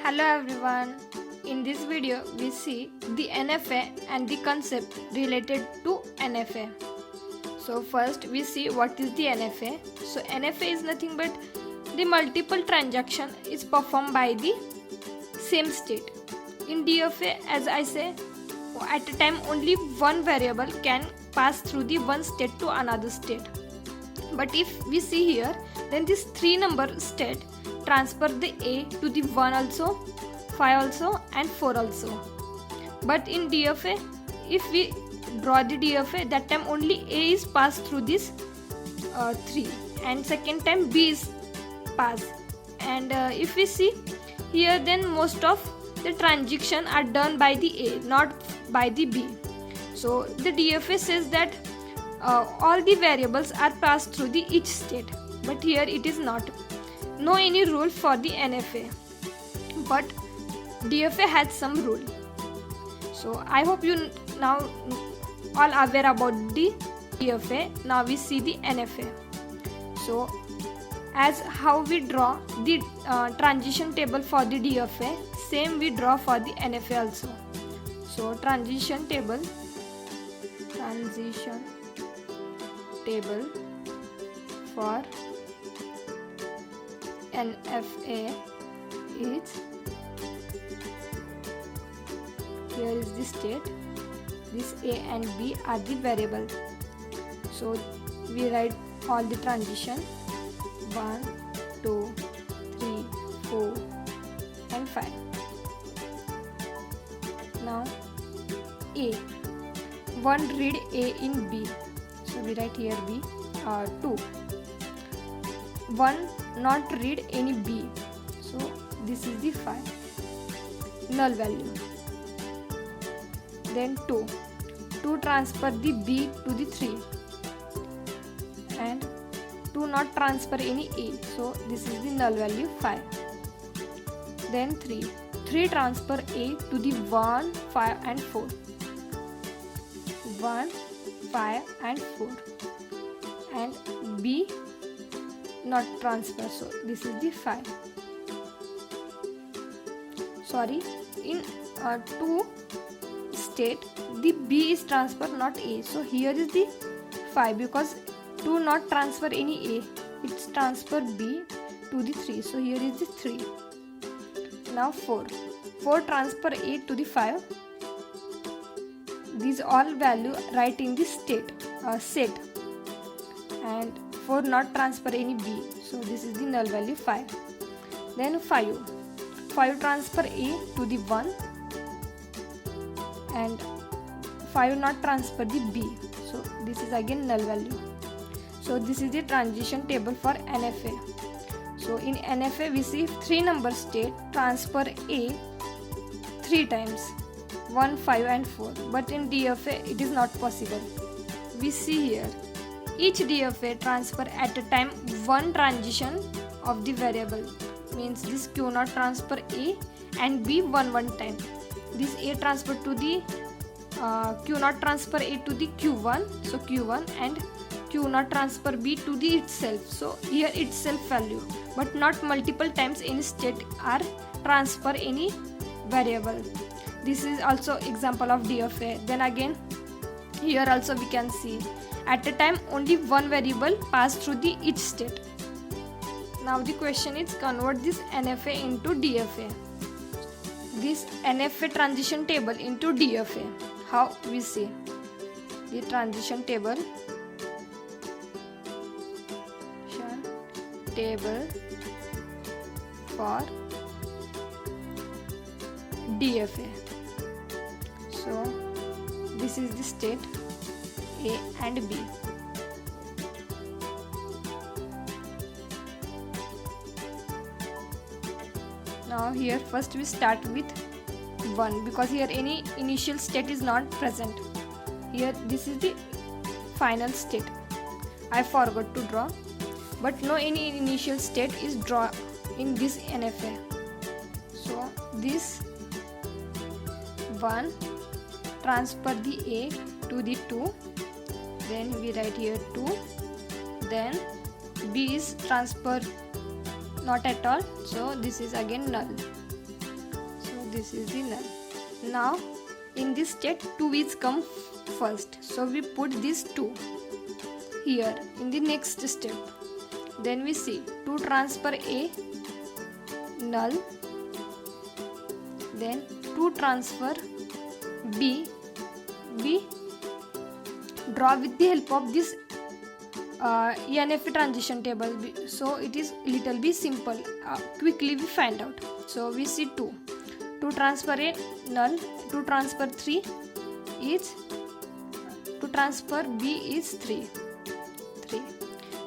Hello everyone. In this video we see the NFA and the concept related to NFA. So first we see what is the NFA. So NFA is nothing but the multiple transaction is performed by the same state. In DFA, as I say, at a time only one variable can pass through the one state to another state. But if we see here, then this 3-number state transfer the A to the 1 also, 5 also and 4 also. But in DFA, if we draw the DFA, that time only A is passed through this 3 and second time B is passed. And if we see here, then most of the transaction are done by the A, not by the B. So the DFA says that all the variables are passed through the each state, but here it is not. No any rule for the NFA, but DFA has some rule. So I hope you now all aware about the DFA. Now we see the NFA. So as how we draw the transition table for the DFA, same we draw for the NFA also. So transition table for NFA is, here is the state, this A and B are the variable. So we write all the transition 1, 2, 3, 4 and 5. Now A, 1 read A in B, so we write here B. 2, 1 not read any B, so this is the 5 null value. Then 2 transfer the B to the 3 and 2 not transfer any A, so this is the null value 5. Then 3 transfer A to the 1, 5 and 4, 1, 5 and 4, and B not transfer, so this is the 5. Sorry, in 2 state the B is transferred, not A, so here is the 5 because 2 not transfer any A, it's transfer B to the 3, so here is the 3. Now 4 transfer A to the 5. These all value write in the state set, and 4 not transfer any B, so this is the null value 5. Then 5 transfer A to the 1 and 5 not transfer the B, so this is again null value. So this is the transition table for NFA. So in NFA we see 3-number state transfer A 3 times, 1, 5 and 4, but in DFA it is not possible. We see here each DFA transfer at a time one transition of the variable, means this Q not transfer A and B one time. This A transfer to the Q not transfer A to the Q1, so Q1, and Q not transfer B to the itself, so here itself value, but not multiple times any state are transfer any variable. This is also example of DFA. Then again here also we can see at a time only one variable pass through the each state. Now the question is convert this NFA into DFA. This NFA transition table into DFA. How we see the transition table for DFA. So this is the state A and B. Now here first we start with 1 because here any initial state is not present. Here this is the final state. I forgot to draw, but no any initial state is drawn in this NFA. So this 1 transfer the A to the 2, then we write here 2, then B is transferred not at all, so this is again null. this is the null. Now in this state 2 is come first, so we put this 2 here in the next step. Then we see 2 transfer A, null. Then 2 transfer B, draw with the help of this NFA transition table, so it is little bit simple. Quickly we find out. So we see 2 transfer A, null. 2 transfer 3 is 2 transfer B is 3.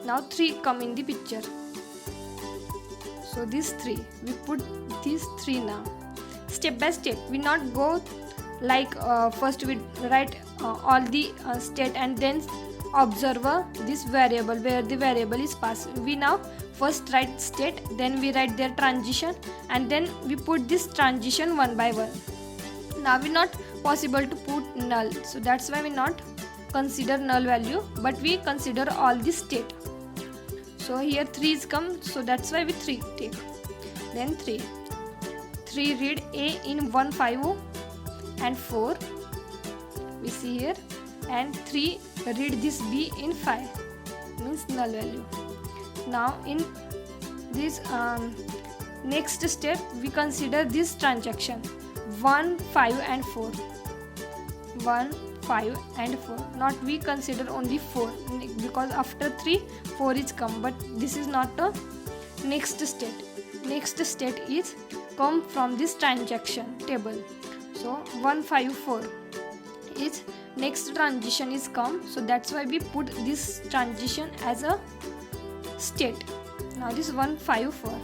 Now 3 come in the picture, so this 3 we put this 3. Now step by step, we not go like first we write all the state and then observe this variable where the variable is passed. We now first write state, then we write their transition, and then we put this transition one by one. Now we not possible to put null, so that's why we not consider null value, but we consider all the state. So here 3 is come, so that's why we 3 take. Then 3 read A in 1, 5 and 4, we see here, and 3 read this B in 5, means null value. Now in this next step we consider this transaction 1, 5 and 4. 1, 5 and 4, not we consider only 4 because after 3 4 is come, but this is not a next state. Next state is come from this transaction table. So 1, 5, 4 is next transition is come, so that's why we put this transition as a state. Now this 1, 5, 4.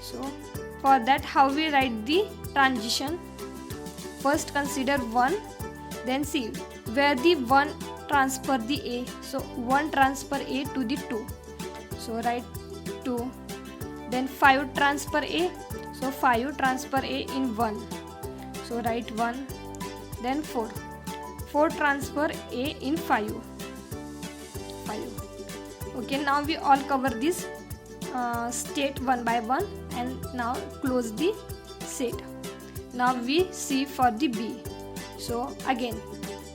So for that, how we write the transition? First consider 1, then see where the 1 transfer the A, so 1 transfer A to the 2, so write 2. Then 5 transfer A, so 5 transfer A in 1, so write 1. Then 4 transfer A in 5. Okay, now we all cover this state one by one, and now close the set. Now we see for the B. So again,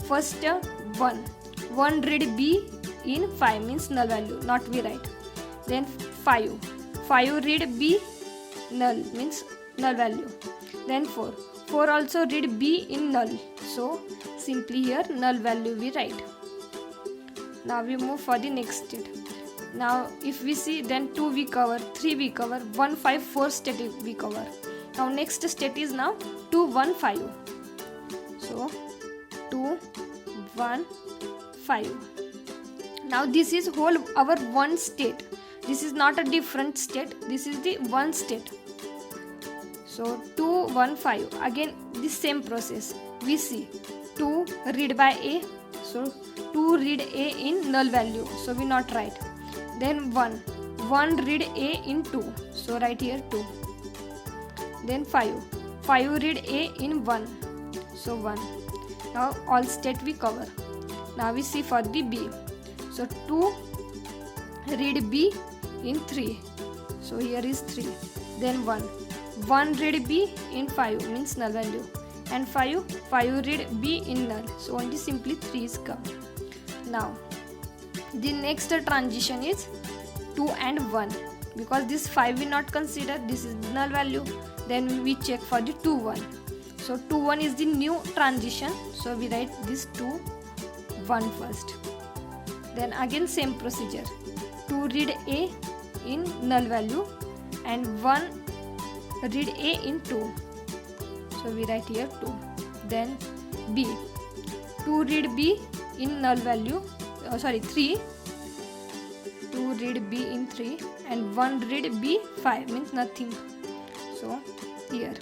first 1 read B in 5 means null value, not we write. Then 5 read B, null means null value. Then 4 also read B in null, so simply here null value we write. Now we move for the next state. Now if we see, then 2 we cover, 3 we cover, 1, 5, 4 state we cover. Now next state is now 2, 1, 5. So 2, 1, 5. Now this is whole our one state. This is not a different state, this is the one state. So 2, 1, 5. Again the same process. We see 2 read by A, so 2 read A in null value, so we not write. Then 1 read A in 2, so write here 2. Then 5 read A in 1, so 1. Now all state we cover. Now we see for the B. So 2 read B in 3, so here is 3. Then 1 read B in 5 means null value, and 5 read B in null, so only simply 3 is come. Now the next transition is 2 and 1, because this 5 we not consider, this is null value. Then we check for the 2, 1. So 2, 1 is the new transition, so we write this 2, 1 first. Then again same procedure, 2 read A in null value and 1 read A in 2, so we write here 2. Then B, 2 read B in null value, 3, 2 read B in 3 and 1 read B 5 means nothing, so here.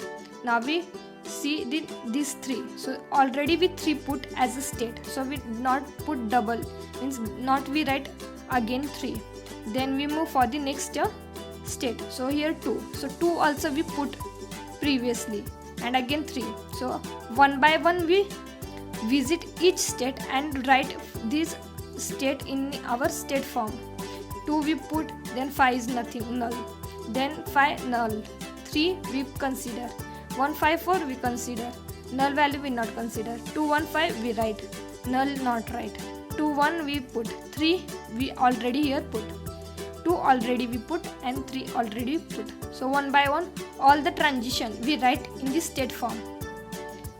Now we see this 3, so already we 3 put as a state, so we not put double, means not we write again 3. Then we move for the next state, so here 2, so 2 also we put previously, and again 3. So one by one we visit each state and write this state in our state form. 2 we put, then 5 is nothing, null, then 5 null, 3 we consider, 154 we consider, null value we not consider. 215 we write, null not write. 21 we put, 3 we already here put, 2 already we put, and 3 already put. So one by one all the transition we write in the state form.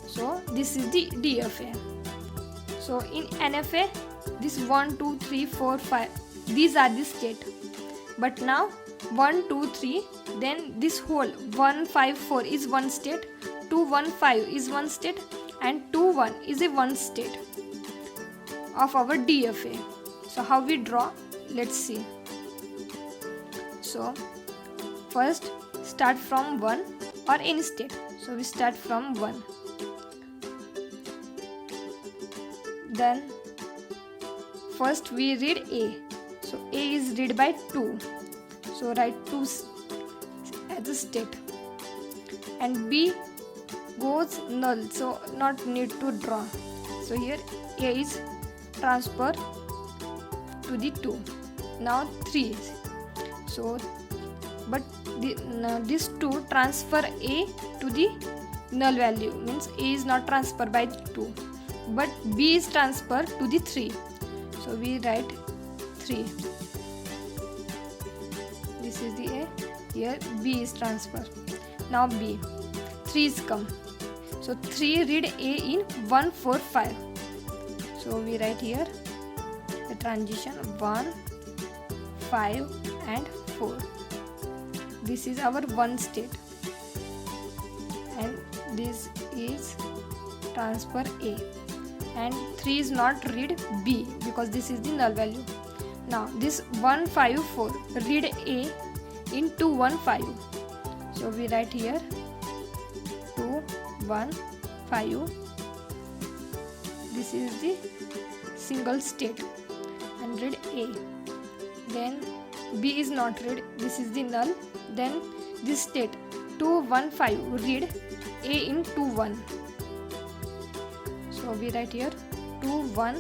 So this is the DFA. So in NFA, this 1 2 3 4 5 these are the state, but now 1 2 3, then this whole 154 is one state, 215 is one state, and 21 is a one state of our DFA. So how we draw, let's see. So first start from 1 or any state. So we start from 1. Then first we read A. So A is read by 2. So write 2 as a state. And B goes null. So not need to draw. So here A is transfer to the 2. Now 3. So but this 2 transfer A to the null value, means A is not transferred by 2, but B is transferred to the 3. So we write 3. This is the A. Here B is transferred. Now B. 3 is come. So 3 read A in 1 4 5. So we write here the transition 1 5 and 4. This is our one state, and this is transfer A, and 3 is not read B because this is the null value. Now this 154 read A in 215. So we write here 215. This is the single state and read A. Then B is not read, this is the null. Then this state 215 read A in 21. So we write here 21,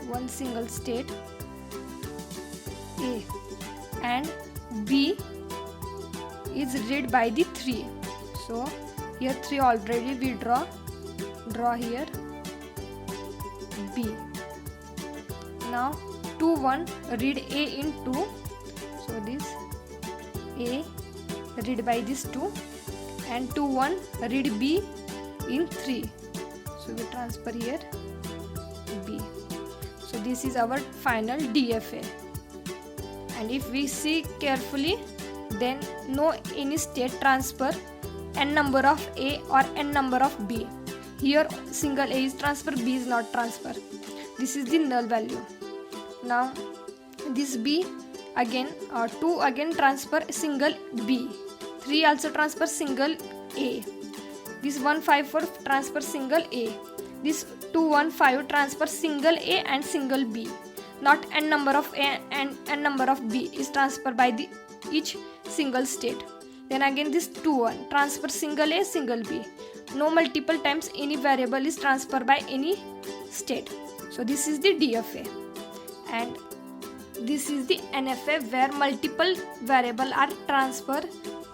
one single state A, and B is read by the 3. So here 3 already we draw here B. Now 21 read A in 2. So this A read by this 2, and 21 read B in 3. So we transfer here B. So this is our final DFA. And if we see carefully, then no any state transfer n number of A or n number of B. Here single A is transferred, B is not transferred. This is the null value. Now this B again 2 again transfer single B, 3 also transfer single A, this 154 transfer single A, this 215 transfer single A and single B. Not n number of A and n number of B is transferred by the each single state. Then again this 21 transfer single A single B. No multiple times any variable is transferred by any state. So this is the DFA, and this is the NFA, where multiple variables are transferred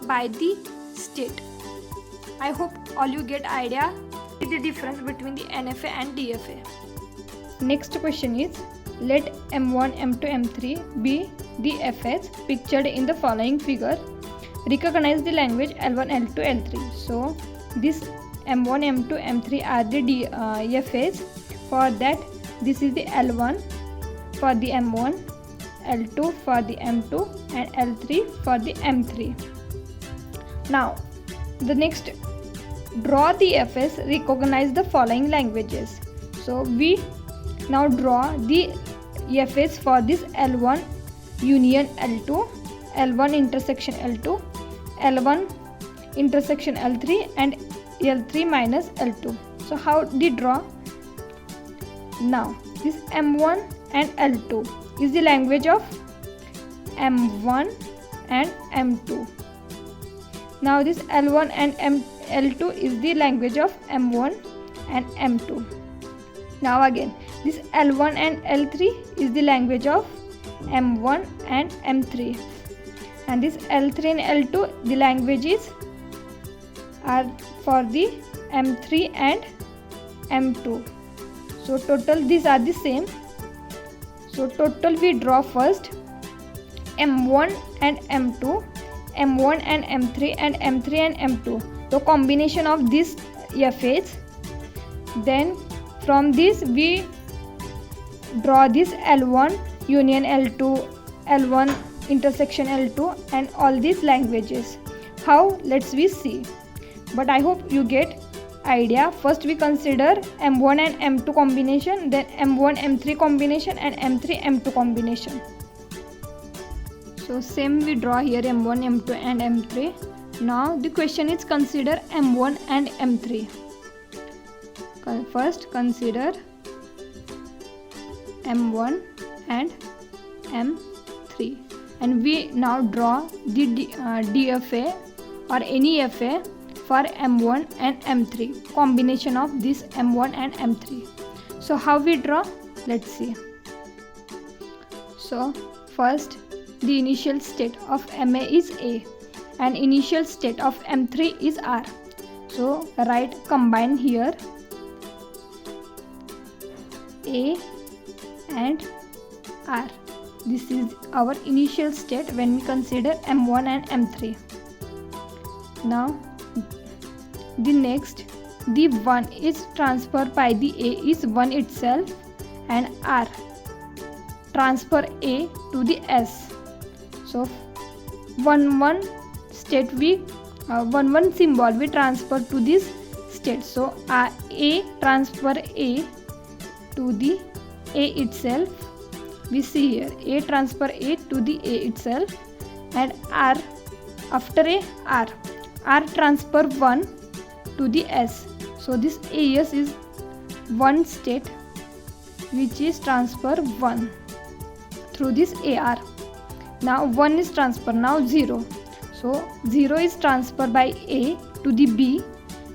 by the state. I hope all you get idea the difference between the NFA and DFA. Next question is, let M1, M2, M3 be the FS pictured in the following figure. Recognize the language L1, L2, L3. So this M1, M2, M3 are the FS. For that, this is the L1 for the M1, L2 for the M2, and L3 for the M3. Now the next, draw the FS, recognize the following languages. So we now draw the FS for this L1 union L2, L1 intersection L2, L1 intersection L3, and L3 minus L2. So how do you draw? Now this M1 and L2 is the language of M1 and M2. Now this L1 and L2 is the language of M1 and M2. Now again this L1 and L3 is the language of M1 and M3, and this L3 and L2 the language is are for the M3 and M2. So total these are the same. So total we draw first M1 and M2, M1 and M3, and M3 and M2. So combination of these FAs. Then from this we draw this L1 union L2, L1 intersection L2, and all these languages. How? Let's we see. But I hope you get idea. First we consider M1 and M2 combination, then M1 M3 combination, and M3 M2 combination. So same we draw here M1 M2 and M3. Now the question is consider M1 and M3. First consider M1 and M3, and we now draw the DFA or any FA for M1 and M3, combination of this M1 and M3. So how we draw? Let's see. So first the initial state of MA is A and initial state of M3 is R. So write combine here A and R. This is our initial state when we consider M1 and M3. Now the next, the 1 is transferred by the A is 1 itself, and R transfer A to the S. So 1 state we 1 symbol we transfer to this state. So A transfer A to the A itself. We see here A transfer A to the A itself, and R after A R transfer 1 to the S. So this AS is one state which is transfer 1 through this AR. Now 1 is transfer, now 0. So 0 is transferred by A to the B,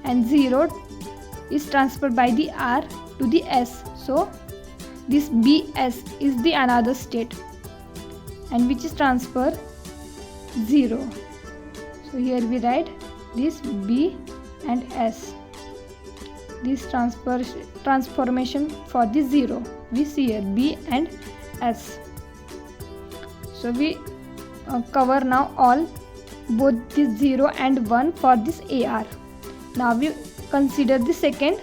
and 0 is transferred by the R to the S. So this BS is the another state, and which is transfer 0. So here we write this B and S. This transformation for the 0 we see here B and S. So we cover now all both this 0 and 1 for this AR. Now we consider the second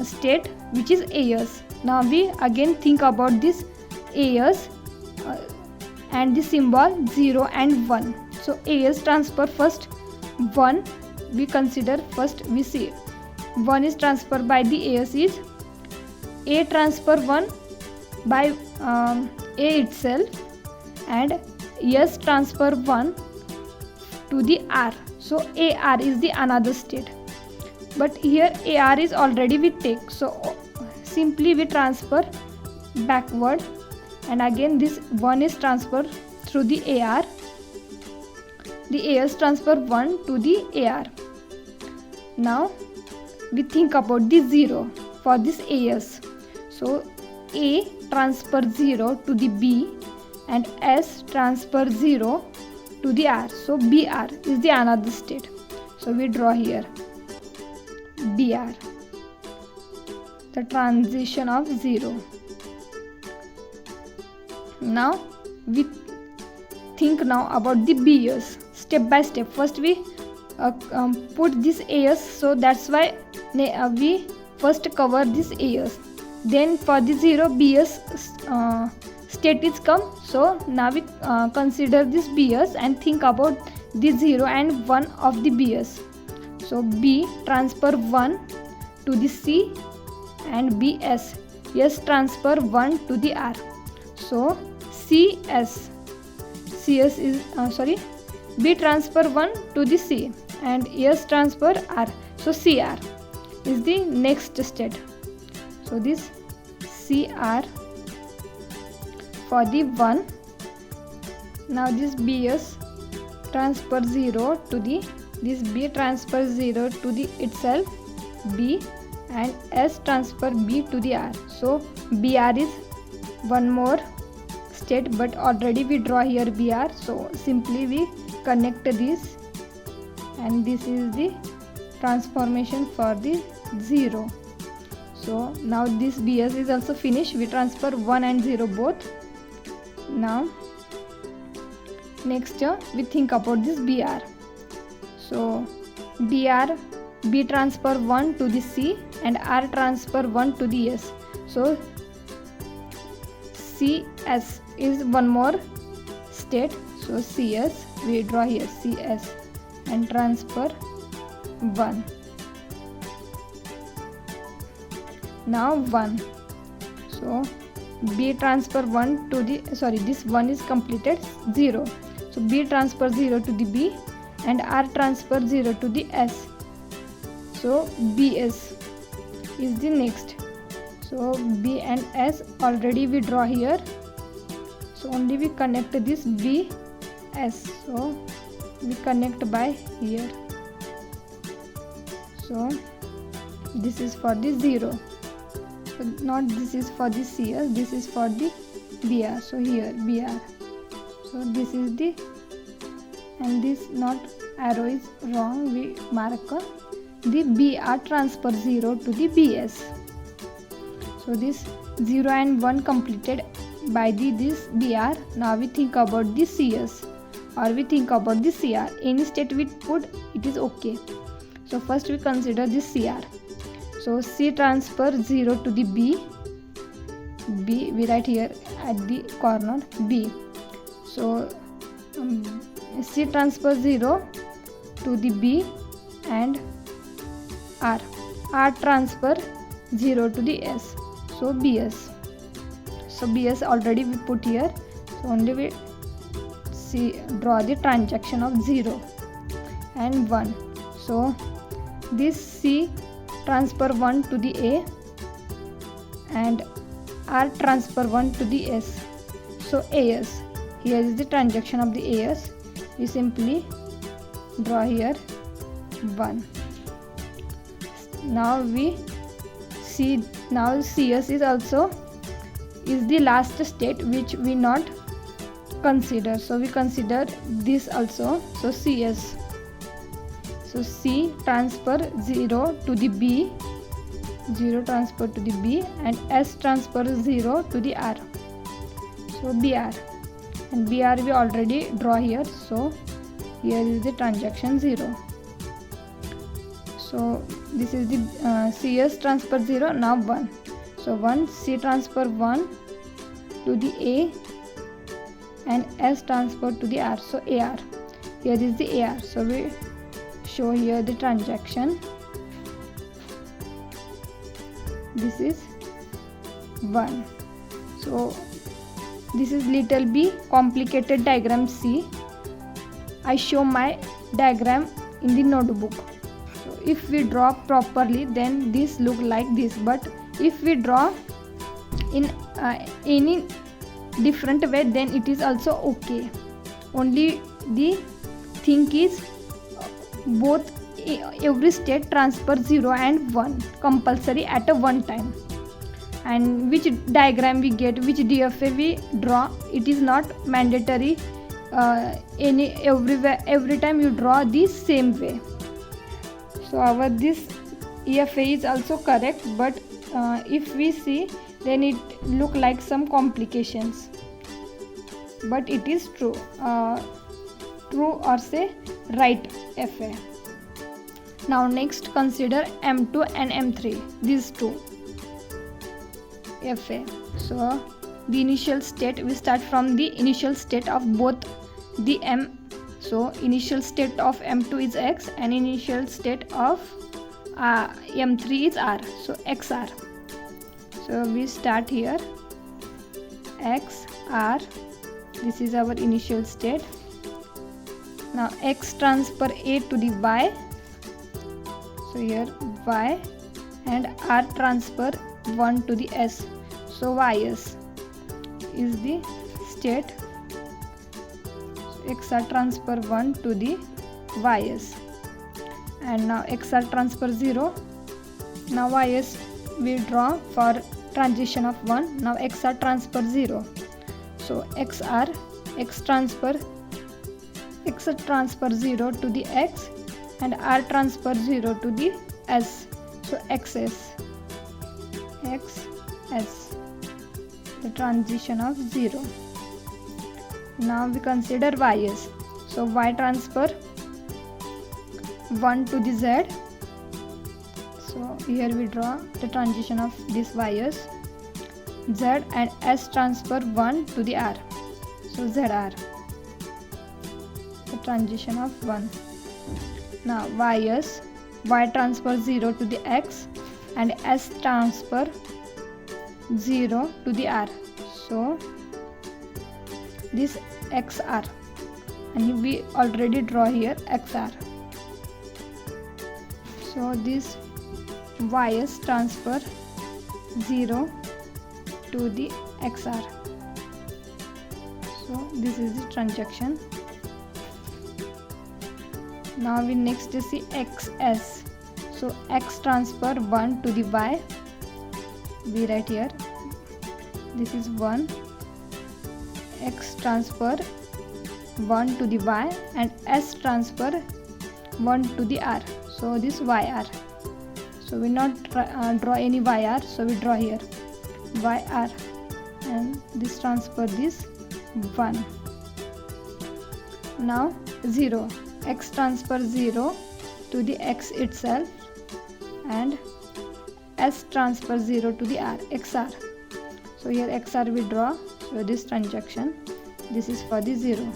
state, which is AS. Now we again think about this AS and the symbol 0 and 1. So AS transfer first 1 we consider. First we see 1 is transferred by the AS is A transfer 1 by A itself, and S transfer 1 to the R. So AR is the another state, but here AR is already we take, so simply we transfer backward, and again this 1 is transferred through the AR. The AS transfer 1 to the AR. Now we think about the 0 for this AS. So A transfer 0 to the B, and S transfer 0 to the R. So BR is the another state. So we draw here BR, the transition of 0. Now we think now about the BS step by step. First we put this AS, so that's why we first cover this AS. Then for the 0 BS state is come. So now we consider this BS and think about the 0 and 1 of the BS. So B transfer 1 to the C, and BS S transfer 1 to the R. So CS is B transfer 1 to the C, and S transfer R. So CR is the next state. So this CR for the 1. Now this BS transfer 0 to the this B transfer 0 to the itself B, and S transfer B to the R. So BR is one more state, but already we draw here BR. So simply we connect this and this is the transformation for the 0. So now this BS is also finished. We transfer 1 and 0 both. Now next we think about this BR. So BR, B transfer 1 to the C and R transfer 1 to the S. So CS is one more state. So CS we draw here, CS, and transfer 1. Now 1. So B transfer 1 to the, this 1 is completed, 0. So B transfer 0 to the B and R transfer 0 to the S. So BS is the next. So B and S already we draw here. So only we connect this BS. So we connect by here. So this is for the 0. So not this is for the CS, this is for the BR. So here BR. So this is the, and this not arrow is wrong, we mark the BR transfer 0 to the BS. So this 0 and 1 completed by this BR. Now we think about the CS or we think about the CR. Any state we put, it is okay. So first we consider this CR. So C transfer 0 to the B. B we write here at the corner B. So C transfer 0 to the B and R. R transfer 0 to the S. So BS. So BS already we put here. So only we draw the transaction of 0 and 1. So this C transfer 1 to the A and R transfer 1 to the S. So AS. Here is the transaction of the AS. We simply draw here 1. Now we see, now CS is also is the last state which we not consider. So we consider this also. So CS. So C transfer 0 to the B, 0 transfer to the B and S transfer 0 to the R. So BR, and BR we already draw here. So here is the transaction 0. So this is the CS transfer 0, now 1. So 1 C transfer 1 to the A and S transfer to the R. So AR. Here is the AR. So we show here the transaction. This is 1. So this is little b complicated diagram C. I show my diagram in the notebook. So if we draw properly, then this look like this, but if we draw in any different way, then it is also okay. Only the thing is both every state transfer 0 and 1 compulsory at a one time, and which diagram we get, which DFA we draw, it is not mandatory every time you draw this same way. So our this EFA is also correct, but if we see, then it look like some complications, but it is true, or say right FA. Now next consider M2 and M3, these two FA. So the initial state, we start from the initial state of both the M. So initial state of M2 is X and initial state of M3 is R. So XR. So we start here XR. This is our initial state. Now X transfer A to the Y. So here Y, and R transfer 1 to the S. So YS is the state. So XR transfer 1 to the YS, and now XR transfer 0. Now YS we draw for transition of 1. Now XR transfer 0. So XR, X transfer 0 to the X, and R transfer 0 to the S. So XS, the transition of 0. Now we consider YS. So Y transfer 1 to the Z. So here we draw the transition of this YS. Z and S transfer 1 to the R. So ZR, the transition of 1. Now YS, Y transfer 0 to the X and S transfer 0 to the R. So this XR, and we already draw here XR. So this YS transfer 0 to the XR. So this is the transaction. Now we next see XS. So X transfer 1 to the Y. We write here, this is 1. X transfer 1 to the Y and S transfer 1 to the R. So this YR. So we not draw any YR, so we draw here YR, and this transfer this 1. Now 0. X transfer 0 to the X itself and S transfer 0 to the R, XR. So here XR we draw. So this transaction, this is for the 0.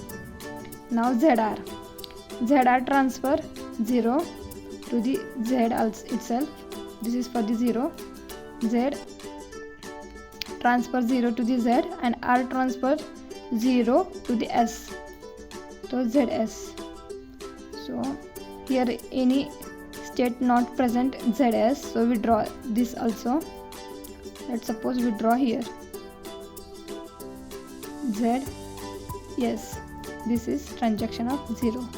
Now ZR. ZR transfer 0 to the Z also itself. This is for the 0. Z transfer 0 to the Z and R transfer 0 to the S. So ZS. So here any state not present ZS, so we draw this also. Let's suppose we draw here Z. Yes, this is transaction of 0.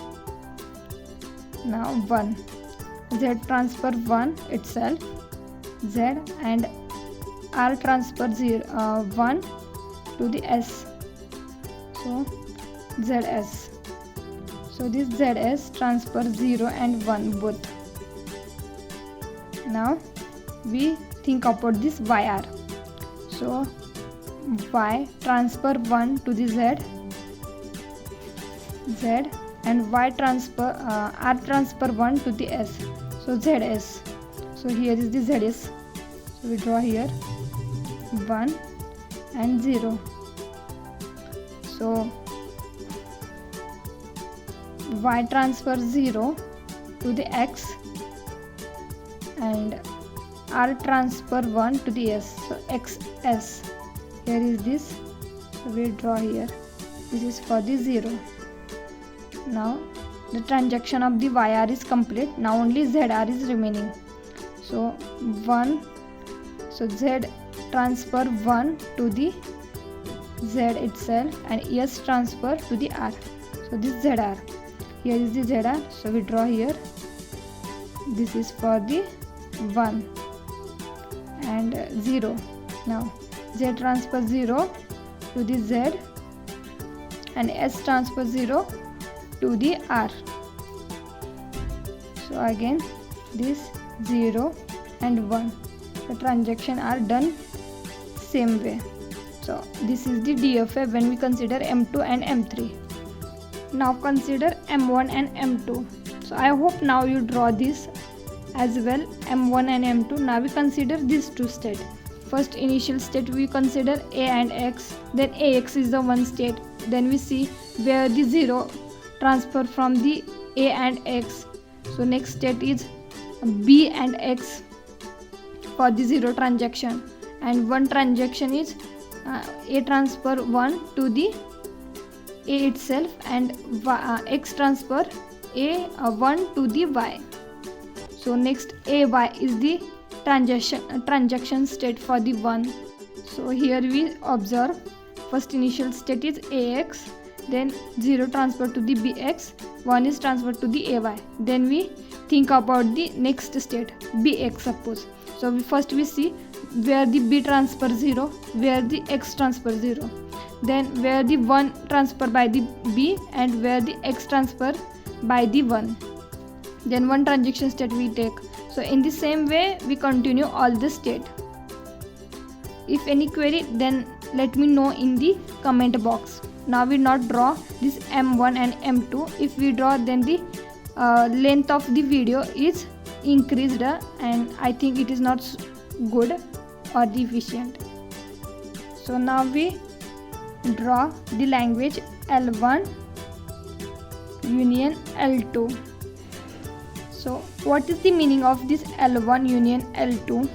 Now 1. Z transfer 1 itself, Z and R transfer 1 to the S. So ZS. So this ZS transfer 0 and 1 both. Now we think about this YR. So Y transfer 1 to the Z and Y transfer R transfer 1 to the S. So ZS. So here is the ZS. So we draw here 1 and 0. So Y transfer 0 to the X and R transfer 1 to the S. So XS. Here is this. So we draw here. This is for the 0. Now the transaction of the YR is complete. Now only ZR is remaining. So 1. So Z transfer 1 to the Z itself and S transfer to the R. So this ZR. Here is the ZR. So we draw here. This is for the 1 and 0. Now Z transfer 0 to the Z and S transfer 0 to the R. So again this 0 and 1. The transaction are done same way. So this is the DFA when we consider M2 and M3. Now consider M1 and M2. So I hope now you draw this as well, M1 and M2. Now we consider these two states. First initial state we consider A and X, then AX is the one state. Then we see where the 0 transfer from the A and X. So next state is B and X for the 0 transaction, and one transaction is A transfer 1 to the A itself and X transfer A 1 to the Y. So next AY is the transaction state for the 1. So here we observe first initial state is AX, then 0 transfer to the BX, 1 is transferred to the AY. Then we think about the next state BX suppose. So first we see where the B transfer 0, where the X transfer 0, then where the 1 transfer by the B and where the X transfer by the 1. then one transition state we take. So in the same way we continue all the state. If any query, then let me know in the comment box. Now we not draw this M1 and M2. If we draw, then the length of the video is increased and I think it is not good or the efficient. So now we draw the language L1 union L2. So what is the meaning of this L1 union L2?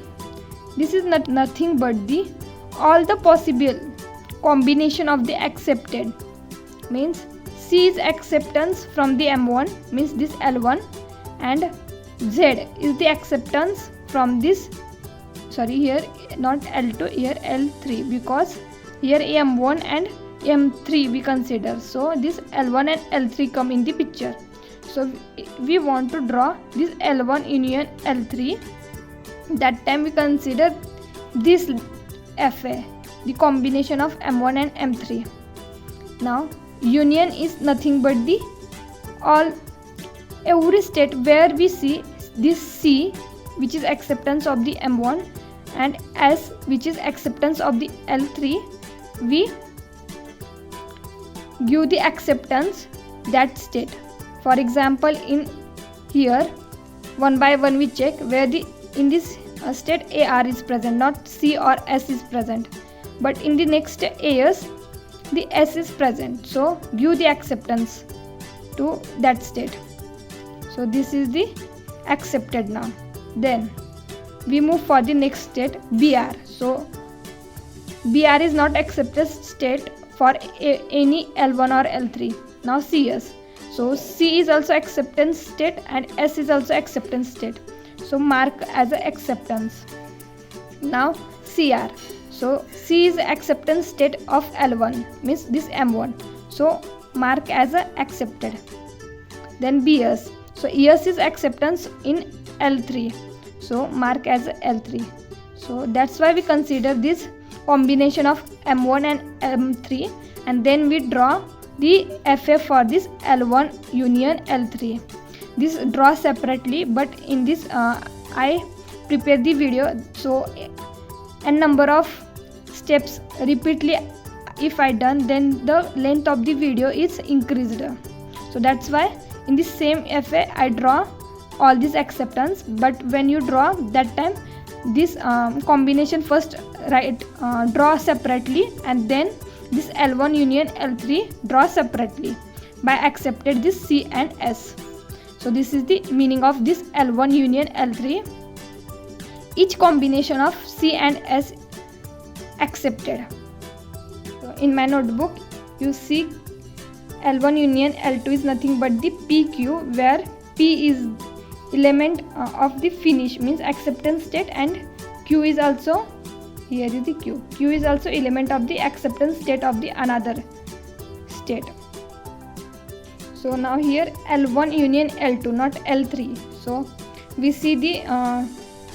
This is nothing but the all the possible combination of the accepted, means C is acceptance from the M1, means this L1, and Z is the acceptance from this, sorry, here not L2, here L3, because here M1 and M3 we consider. So this L1 and L3 come in the picture. So we want to draw this L1 union L3. That time we consider this FA, the combination of M1 and M3. Now union is nothing but the every state where we see this C, which is acceptance of the M1, and S, which is acceptance of the L3, we give the acceptance that state. For example, in here one by one we check where the in this state AR is present, not C or S is present, but in the next AS the S is present. So give the acceptance to that state. So this is the accepted now. Then we move for the next state BR. So BR is not accepted state for any L1 or L3. Now CS. So C is also acceptance state and S is also acceptance state. So mark as a acceptance. Now CR. So C is acceptance state of L1, means this M1. So mark as a accepted. Then BS. So ES is acceptance in L3. So mark as a L3. So that's why we consider this combination of M1 and M3, and then we draw the FA for this L1 union L3. This draw separately, but in this I prepare the video, so a number of steps repeatedly if I done, then the length of the video is increased. So that's why in the same FA I draw all this acceptance, but when you draw that time this combination first draw separately, and then this L1 union L3 draw separately by accepted this C and S. So this is the meaning of this L1 union L3. Each combination of C and S accepted. So in my notebook you see L1 union L2 is nothing but the PQ, where P is element of the finish, means acceptance state, and Q is also, here is the Q. Q is also element of the acceptance state of the another state. So now here L1 union L2, not L3. So we see the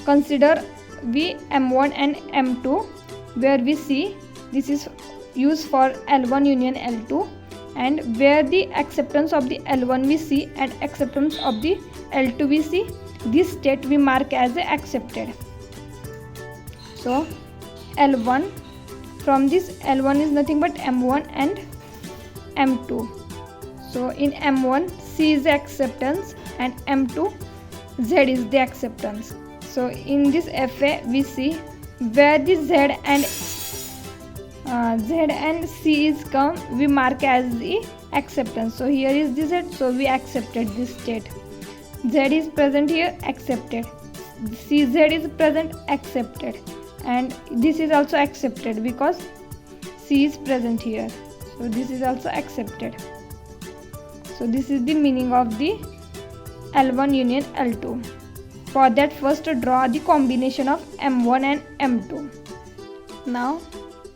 consider we M1 and M2, where we see this is used for L1 union L2, and where the acceptance of the L1 we see and acceptance of the L2 we see, this state we mark as a accepted. So L1, from this L1 is nothing but M1 and M2. So in M1 C is the acceptance and M2 Z is the acceptance. So in this FA we see where the Z and C is come, we mark as the acceptance. So here is the Z, so we accepted this state. Z is present here, accepted. CZ is present, accepted. And this is also accepted because C is present here. So this is also accepted. So this is the meaning of the L1 union L2. For that, first draw the combination of M1 and M2. Now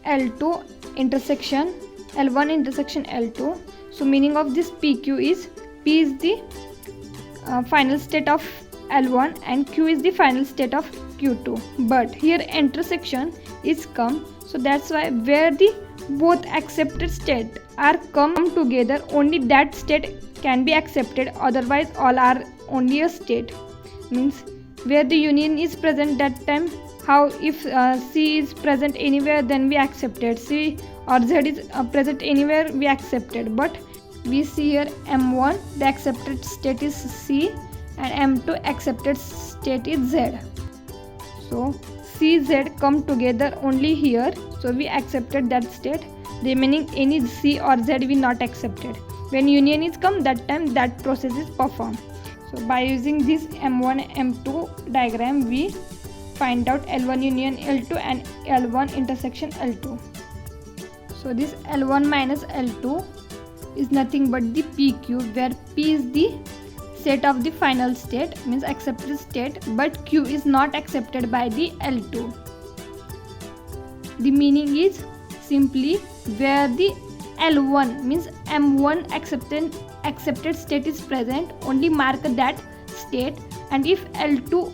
L2 intersection L1 intersection L2. So meaning of this PQ is P is the final state of L1 and Q is the final state of Q2. But here intersection is come, so that's why where the both accepted state are come together, only that state can be accepted, otherwise all are only a state. Means where the union is present, that time how if C is present anywhere, then we accepted. C or Z is present anywhere, we accepted. But we see here M1 the accepted state is C and M2 accepted state is Z. So C, Z come together only here, so we accepted that state. Remaining any C or Z we not accepted. When union is come, that time that process is performed. So by using this M1 M2 diagram, we find out L1 union L2 and L1 intersection L2. So this L1 minus L2 is nothing but the PQ, where P is the set of the final state, means accepted state, but Q is not accepted by the L2. The meaning is simply where the L1 means M1 accepted state is present, only mark that state, and if L2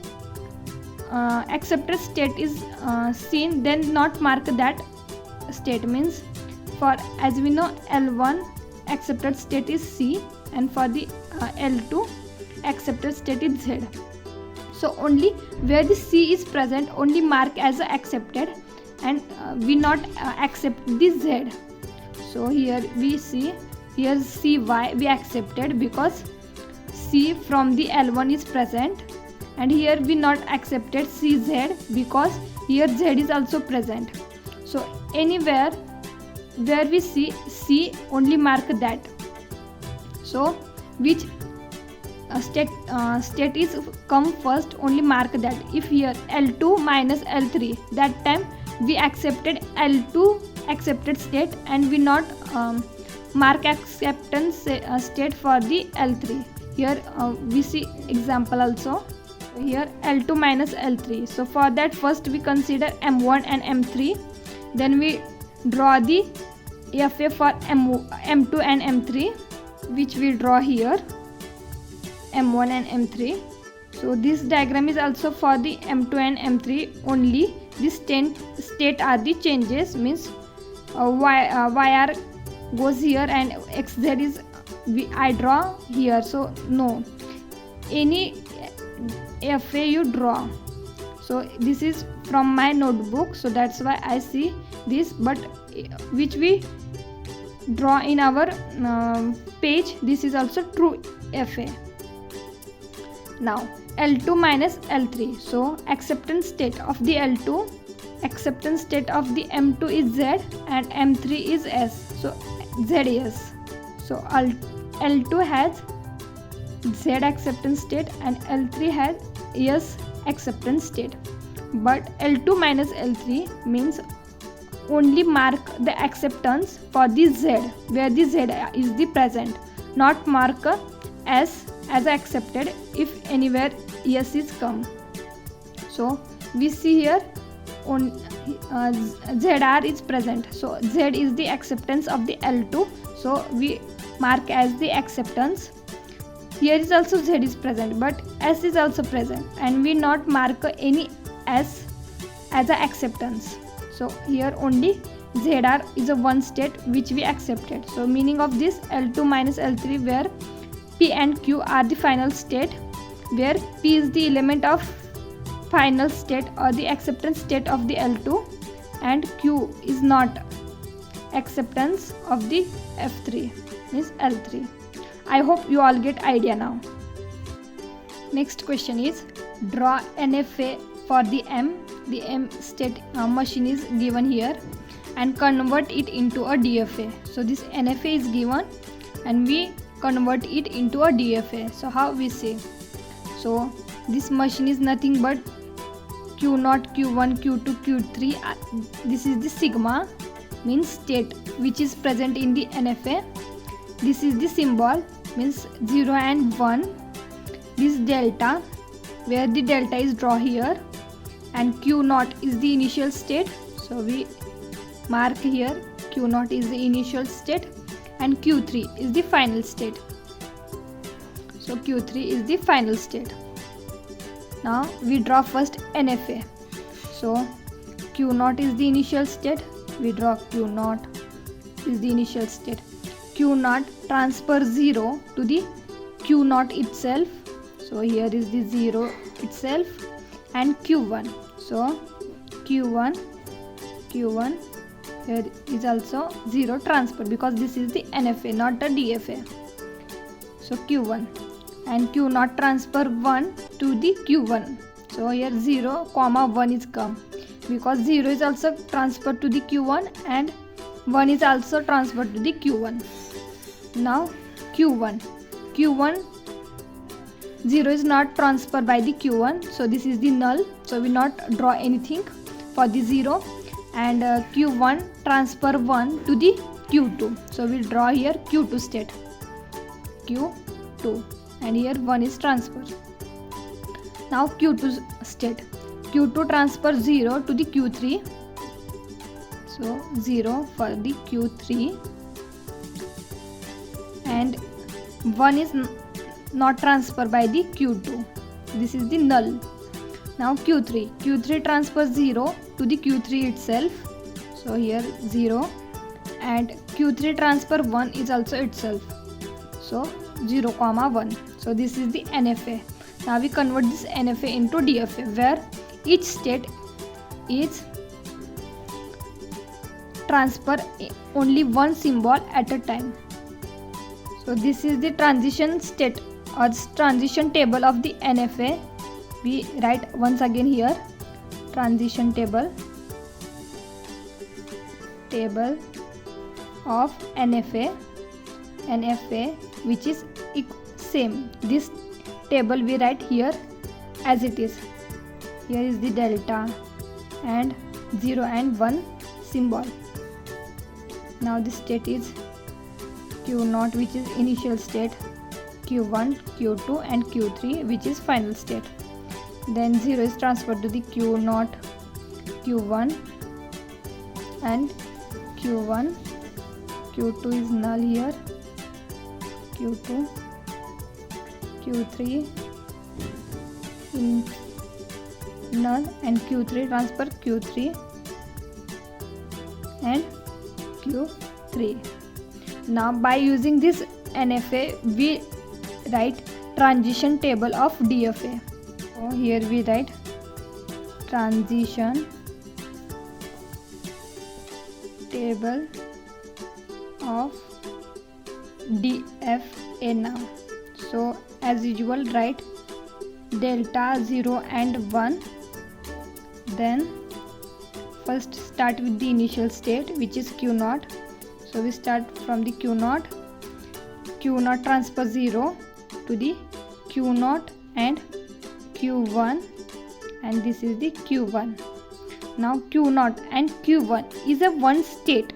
accepted state is seen, then not mark that state. Means for as we know L1 accepted state is C and for the L2 accepted state is Z. So only where the C is present, only mark as accepted, and we not accept the Z. So here we see here CY we accepted because C from the L1 is present, and here we not accepted CZ because here Z is also present. So anywhere where we see C, only mark that. So which state is come first, only mark that. If here L2 minus L3, that time we accepted L2 accepted state and we not mark acceptance state for the L3. Here we see example also. Here L2 minus L3. So for that first we consider M1 and M3. Then we draw the FA for M2 and M3, which we draw here M1 and M3. So this diagram is also for the M2 and M3 only. This state are the changes, means YR goes here and XZ is I draw here. So no, any FA you draw. So this is from my notebook, so that's why I see this, but which we draw in our page, this is also true FA. Now L2 minus L3. So acceptance state of the L2, acceptance state of the M2 is Z and M3 is S. So Z is. So L2 has Z acceptance state and L3 has S acceptance state. But L2 minus L3 means only mark the acceptance for the Z, where the Z is the present, not mark S as accepted if anywhere S is come. So we see here on ZR is present, so Z is the acceptance of the L2, so we mark as the acceptance. Here is also Z is present, but S is also present, and we not mark any S as a acceptance. So here only ZR is a one state which we accepted. So meaning of this L2 minus L3, where P and Q are the final state, where P is the element of final state or the acceptance state of the L2 and Q is not acceptance of the F3, means L3. I hope you all get idea now. Next question is draw NFA for the M. The M state machine is given here and convert it into a DFA. So this NFA is given and we convert it into a DFA. So how we say? So this machine is nothing but Q0, Q1, Q2, Q3. This is the sigma, means state which is present in the NFA. This is the symbol, means 0 and 1. This delta, where the delta is drawn here, and Q0 is the initial state. So we mark here Q0 is the initial state and Q3 is the final state. So Q3 is the final state. Now we draw first NFA. So Q0 is the initial state. We draw Q0 is the initial state. q0 transfer 0 to the q0 itself. So here is the 0 itself, and q1. So q1 here is also 0 transfer, because this is the NFA, not the DFA. So q1 and q0 transfer 1 to the q1. So here 0 comma 1 is come, because 0 is also transferred to the q1 and 1 is also transferred to the q1. Now q1 0 is not transferred by the q1, so this is the null, so we not draw anything for the 0. And q1 transfer 1 to the q2, so we draw here q2 state, q2, and here 1 is transferred. Now q2 state, q2 transfer 0 to the q3, so 0 for the q3, and 1 is not transferred by the q2, this is the null. Now q3 transfer 0 to the q3 itself, so here 0, and q3 transfer 1 is also itself, so 0 comma 1. So this is the NFA. Now we convert this NFA into DFA, where each state is transfer only one symbol at a time. So this is the transition state or transition table of the NFA. We write once again here, transition table of NFA, which is same. This table we write here as it is. Here is the delta and 0 and 1 symbol. Now the state is q0, which is initial state, q1, q2 and q3, which is final state. Then 0 is transferred to the q0, q1 and q1, q2 is null here, q2, q3 in null, and q3 transfer q3 and q3. Now by using this NFA we write transition table of DFA. So here we write transition table of DFA now. So as usual write delta 0 and 1. Then first start with the initial state, which is q0. So we start from the q0 transfer 0 to the q0 and q1, and this is the q1. Now q0 and q1 is a one state,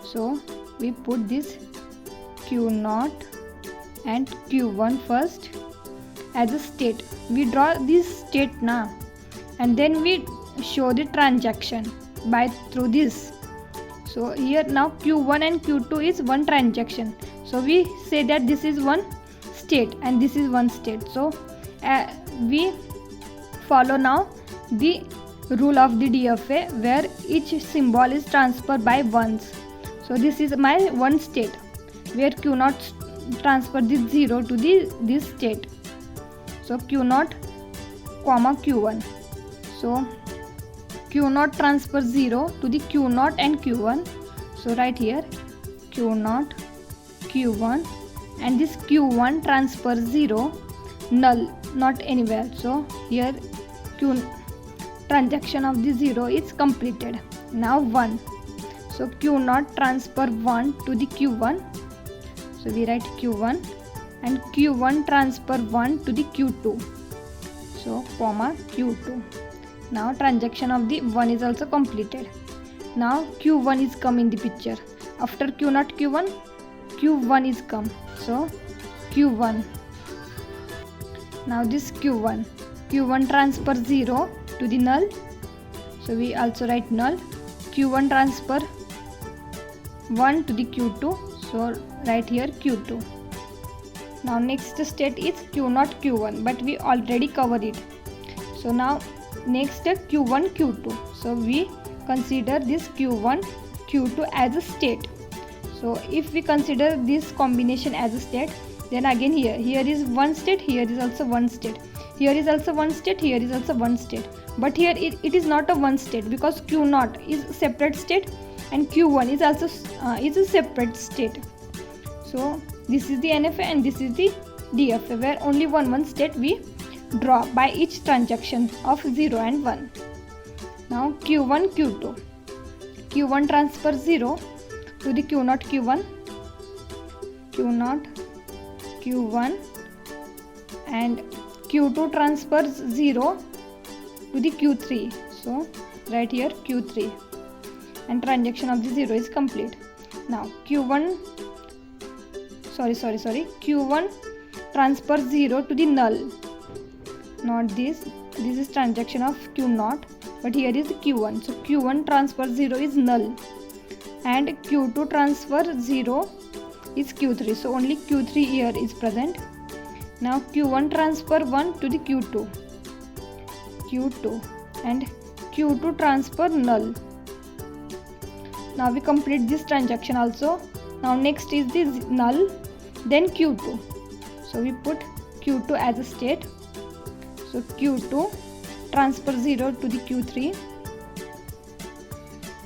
so we put this q0 and q1 first as a state. We draw this state now, and then we show the transaction by through this. So here now q1 and q2 is one transaction, so we say that this is one state and this is one state. So we follow now the rule of the DFA, where each symbol is transferred by ones. So this is my one state, where q0 transfer this 0 to this state. So q0 comma q1. So q0 transfer 0 to the q0 and q1. So right here q0 q1, and this q1 transfer 0 null, not anywhere. So here transaction of the 0 is completed. Now 1. So q0 transfer 1 to the q1. So we write q1, and q1 transfer 1 to the q2. So comma q2. Now transaction of the 1 is also completed. Now q1 is come in the picture. After q0 q1 is come. So q1. Now this q1 transfer 0 to the null. So we also write null. q1 transfer 1 to the q2. So right here q2. Now next state is q0 q1, but we already covered it. So now next q1 q2. So we consider this q1 q2 as a state. So if we consider this combination as a state, then again here is one state, here is also one state, here is also one state, here is also one state, but here it is not a one state because Q0 is a separate state and Q1 is also is a separate state. So this is the NFA and this is the DFA, where only one state we draw by each transaction of 0 and 1. Now Q1 Q2, Q1 transfer 0 to the Q0 Q1, Q0 Q1, and Q2 transfers 0 to the Q3. So right here Q3, and transaction of the 0 is complete. Now Q1 transfer 0 to the null, not this is transaction of Q0, but here is Q1. So Q1 transfer 0 is null and Q2 transfer 0 is Q3, so only Q3 here is present. Now Q1 transfer 1 to the Q2, and Q2 transfer null. Now we complete this transaction also. Now next is the null, then Q2. So we put Q2 as a state. So Q2 transfer 0 to the Q3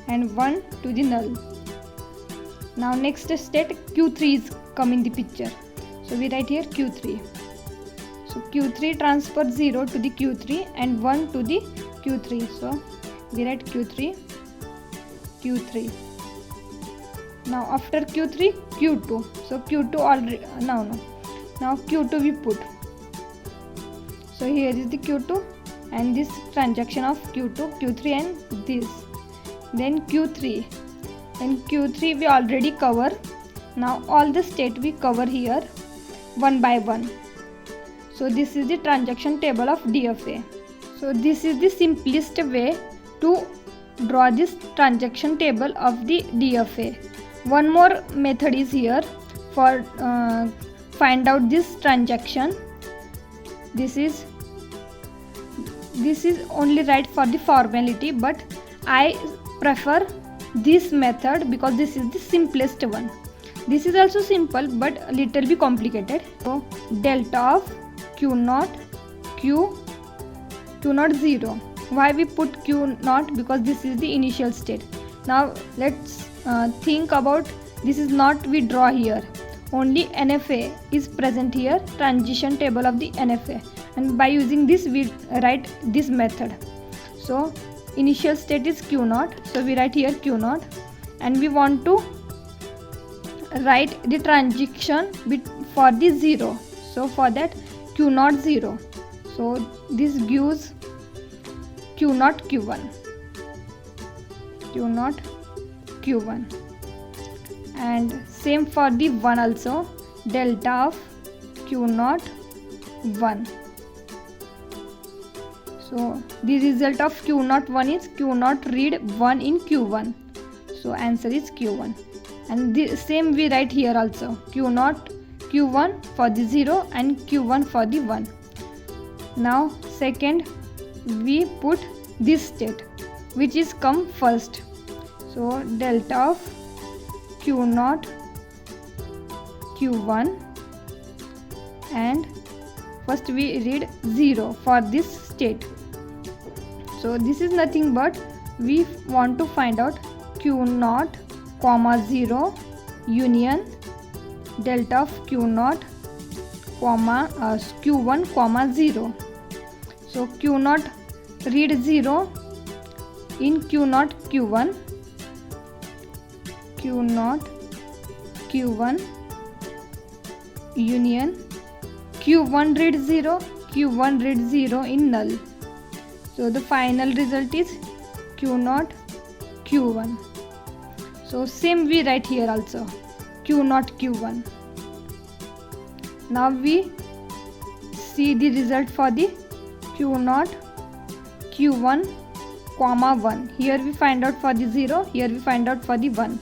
and 1 to the null. Now next state Q3 is come in the picture. So we write here Q3. So Q3 transfer 0 to the Q3 and 1 to the Q3. So we write Q3. Now after Q3 Q2. So Q2 already now Q2 we put. So here is the Q2 and this transaction of Q2, Q3 and this. Then Q3. And Q3 we already cover. Now all the state we cover here one by one. So this is the transaction table of DFA. So this is the simplest way to draw this transaction table of the DFA. One more method is here for find out this transaction. This is only right for the formality, but I prefer this method because this is the simplest one. This is also simple but a little bit complicated. So delta of Q0 0. Why we put Q0? Because this is the initial state. Now let's think about this is not we draw here. Only NFA is present here, transition table of the NFA, and by using this we write this method. So initial state is Q0, so we write here Q0, and we want to write the transition for the 0. So for that Q0 0. So this gives Q0 Q1, and same for the 1 also, delta of Q0 1. So the result of Q0 1 is Q0 read 1 in Q1. So answer is Q1. And the same we write here also, Q0 Q1 for the 0 and Q1 for the 1. Now second we put this state which is come first. So delta of Q0 Q1, and first we read 0 for this state. So this is nothing but we want to find out Q0 comma 0 union delta of Q0 comma Q1 comma 0. So Q0 read 0 in Q0 Q1, Q0 Q1 union Q1 read 0, Q1 read 0 in null. So the final result is Q0 Q1. So same we write here also, Q0 Q1. Now we see the result for the Q0 Q1 comma 1. Here we find out for the 0, here we find out for the 1.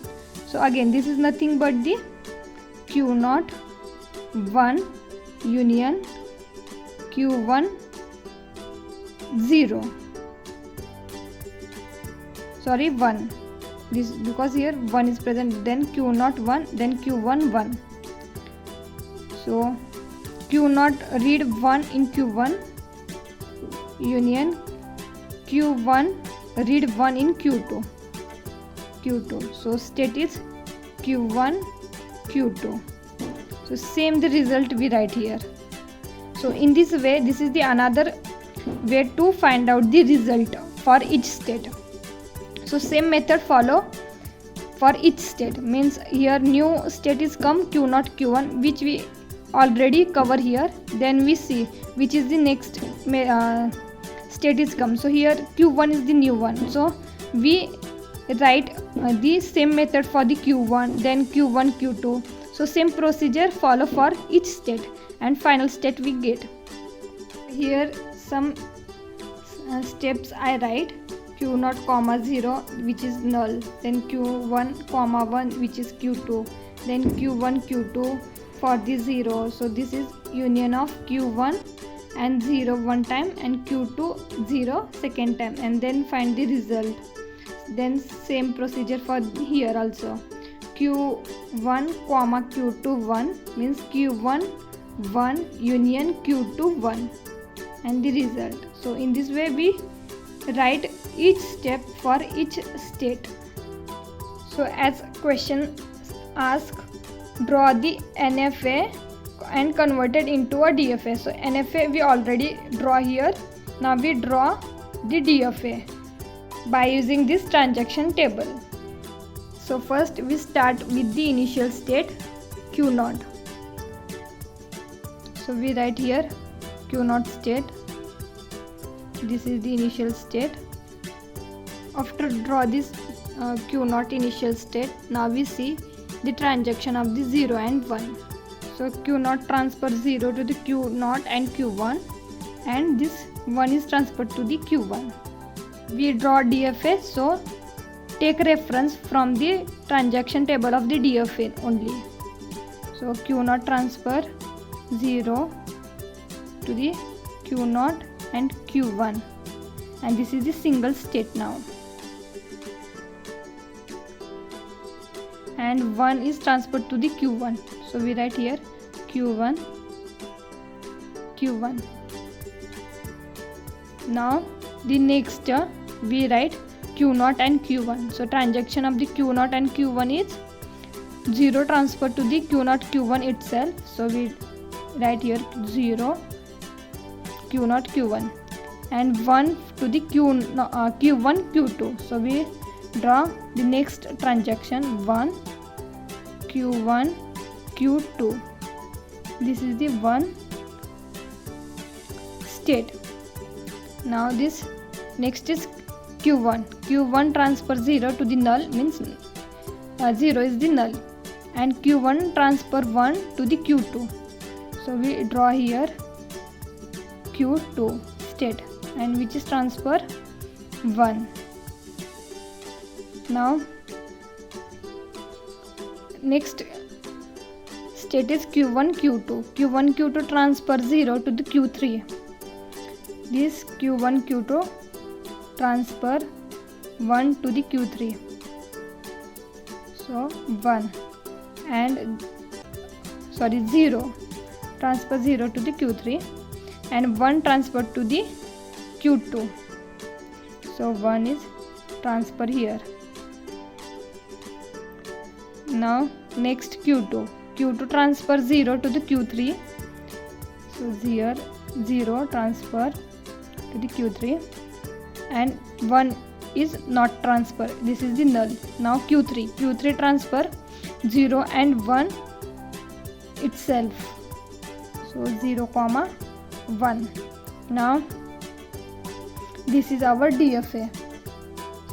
So again this is nothing but the Q0 1 union Q1 1. this because here 1 is present, then Q0 1, then Q1 1. So Q0 read 1 in Q1 union Q1 read 1 in Q2. So state is Q1 Q2. So same the result we write here. So in this way, this is the another way to find out the result for each state. So same method follow for each state, means here new state is come Q0 Q1, which we already cover here. Then we see which is the next state is come. So here Q1 is the new one, so we write the same method for the Q1, then Q1 Q2. So same procedure follow for each state, and final state we get. Here some steps I write. Q0 comma 0, which is null, then Q1 comma 1, which is Q2, then Q1 Q2 for the 0. So this is union of Q1 and 0 one time and Q2 0 second time, and then find the result. Then same procedure for here also. Q1 comma Q2 1 means Q1 1 union Q2 1, and the result. So in this way we write each step for each state. So as question ask, draw the NFA and convert it into a DFA. So NFA we already draw here. Now we draw the DFA by using this transaction table. So first we start with the initial state Q0. So we write here Q0 state. This is the initial state. After draw this Q0 initial state, now we see the transaction of the 0 and 1. So Q0 transfer 0 to the Q0 and Q1, and this 1 is transferred to the Q1. We draw DFA, so take reference from the transaction table of the DFA only. So Q0 transfer 0 to the Q0 and Q1, and this is the single state now, and 1 is transferred to the Q1. So we write here Q1 Q1. Now the next we write Q0 and Q1. So transaction of the Q0 and Q1 is 0 transferred to the Q0 Q1 itself. So we write here 0 Q0 Q1, and 1 to the Q1 Q2. So we draw the next transaction 1 Q1 Q2. This is the one state. Now this next is Q1. Q1 transfer 0 to the null, means 0 is the null, and Q1 transfer 1 to the Q2. So we draw here Q2 state, and which is transfer 1. Now next state is Q1 Q2. Q1 Q2 transfer 0 to the Q3. This Q1 Q2 transfer 1 to the Q3. So 1 and 0 transfer 0 to the Q3, and 1 transfer to the Q2. So 1 is transfer here. Now next Q2. Q2 transfer 0 to the Q3. So 0 transfer to the Q3, and 1 is not transfer. This is the null. Now Q3 transfer 0 and 1 itself. So 0 comma 1. Now this is our DFA.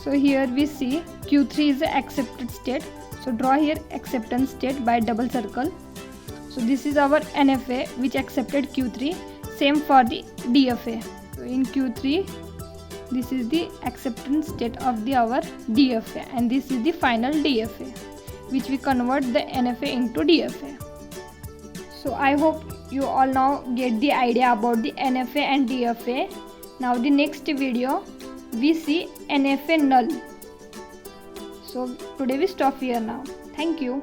So here we see Q3 is the accepted state. So draw here acceptance state by double circle. So this is our NFA which accepted Q3. Same for the DFA. So in Q3, this is the acceptance state of our DFA, and this is the final DFA which we convert the NFA into DFA. So I hope you all now get the idea about the NFA and DFA. Now the next video we see NFA null. So today we stop here now. Thank you.